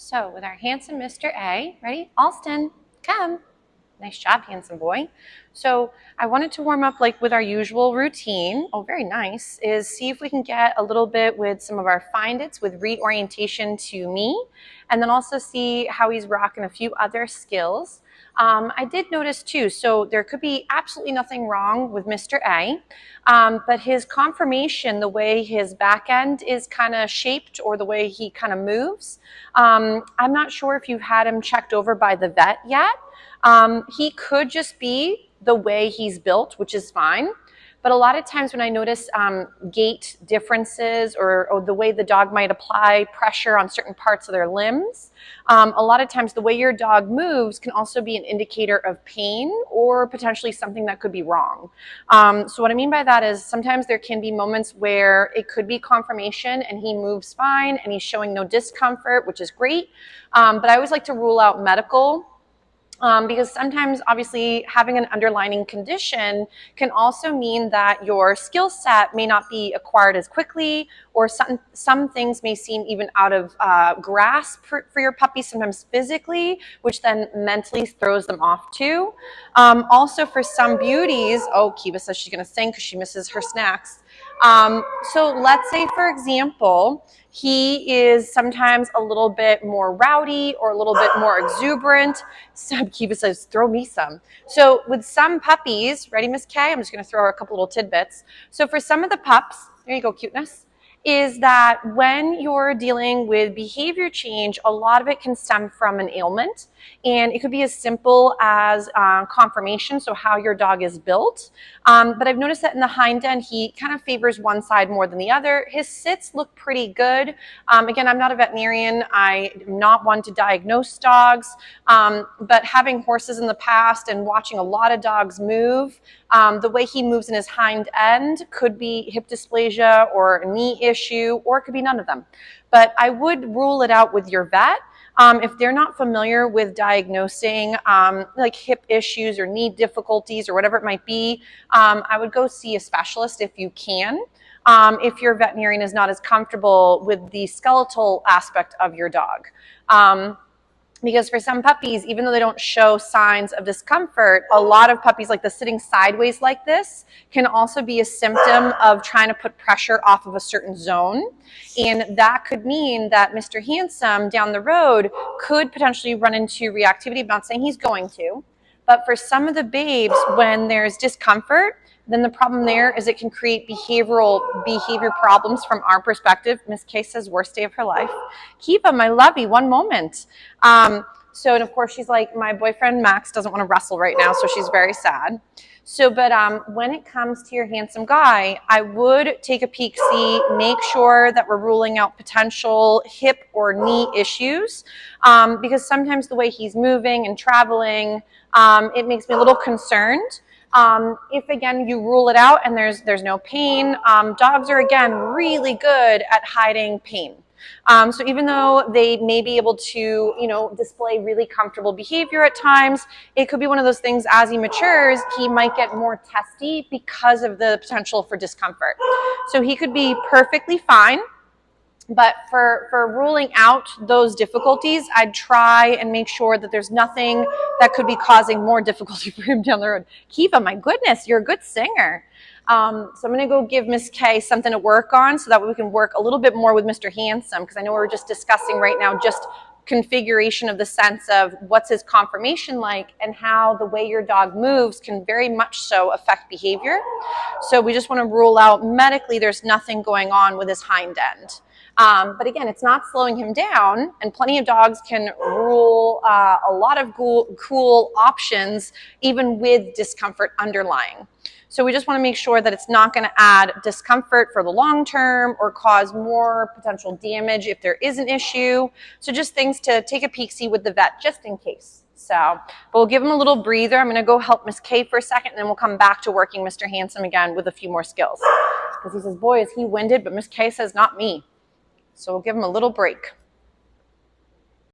So with our handsome Mr. A, ready? Allston, come. Nice job, handsome boy. So I wanted to warm up like with our usual routine. Oh, very nice. Is see if we can get a little bit with some of our find its with reorientation to me, and then also see how he's rocking a few other skills. I did notice too, so there could be absolutely nothing wrong with Mr. A, but his conformation, the way his back end is kind of shaped or the way he kind of moves, I'm not sure if you've had him checked over by the vet yet. He could just be the way he's built, which is fine. But a lot of times when I notice gait differences or the way the dog might apply pressure on certain parts of their limbs, a lot of times the way your dog moves can also be an indicator of pain or potentially something that could be wrong. So what I mean by that is sometimes there can be moments where it could be conformation and he moves fine and he's showing no discomfort, which is great. But I always like to rule out medical. Because sometimes, obviously, having an underlying condition can also mean that your skill set may not be acquired as quickly, or some things may seem even out of grasp for your puppy, sometimes physically, which then mentally throws them off too. Also, for some beauties, oh, Kiva says she's going to sing because she misses her snacks. So let's say, for example, he is sometimes a little bit more rowdy or a little bit more exuberant. Kiva says, throw me some. So with some puppies, ready, Miss Kay? I'm just going to throw her a couple little tidbits. So for some of the pups, there you go, cuteness, is that when you're dealing with behavior change, a lot of it can stem from an ailment. And it could be as simple as conformation, so how your dog is built. But I've noticed that in the hind end, he kind of favors one side more than the other. His sits look pretty good. Again, I'm not a veterinarian. I'm not one to diagnose dogs. But having horses in the past and watching a lot of dogs move, the way he moves in his hind end could be hip dysplasia or a knee issue, or it could be none of them. But I would rule it out with your vet. If they're not familiar with diagnosing like hip issues or knee difficulties or whatever it might be, I would go see a specialist if you can. If your veterinarian is not as comfortable with the skeletal aspect of your dog. Because for some puppies, even though they don't show signs of discomfort, a lot of puppies, like the sitting sideways like this, can also be a symptom of trying to put pressure off of a certain zone. And that could mean that Mr. Handsome down the road could potentially run into reactivity. I'm not saying he's going to, but for some of the babes, when there's discomfort, then the problem there is it can create behavior problems from our perspective. Miss Kay says, worst day of her life. Kiva, my lovey, one moment. So, and of course, she's like, my boyfriend Max doesn't want to wrestle right now, so she's very sad. So, but when it comes to your handsome guy, I would take a peek, see, make sure that we're ruling out potential hip or knee issues, because sometimes the way he's moving and traveling, it makes me a little concerned. If again you rule it out and there's no pain, dogs are again really good at hiding pain. So even though they may be able to, display really comfortable behavior at times, it could be one of those things as he matures, he might get more testy because of the potential for discomfort. So he could be perfectly fine. But for ruling out those difficulties, I'd try and make sure that there's nothing that could be causing more difficulty for him down the road. Kiva, my goodness, you're a good singer. So I'm going to go give Miss Kay something to work on so that we can work a little bit more with Mr. Handsome, because I know we're just discussing right now just configuration of the sense of what's his conformation like and how the way your dog moves can very much so affect behavior. So we just want to rule out medically there's nothing going on with his hind end. But again, it's not slowing him down, and plenty of dogs can rule a lot of cool options even with discomfort underlying. So we just want to make sure that it's not going to add discomfort for the long term or cause more potential damage if there is an issue. So just things to take a peek, see with the vet just in case. So, but we'll give him a little breather. I'm going to go help Miss Kay for a second, and then we'll come back to working Mr. Handsome again with a few more skills. Because he says, boy, is he winded, but Miss Kay says, not me. So we'll give him a little break.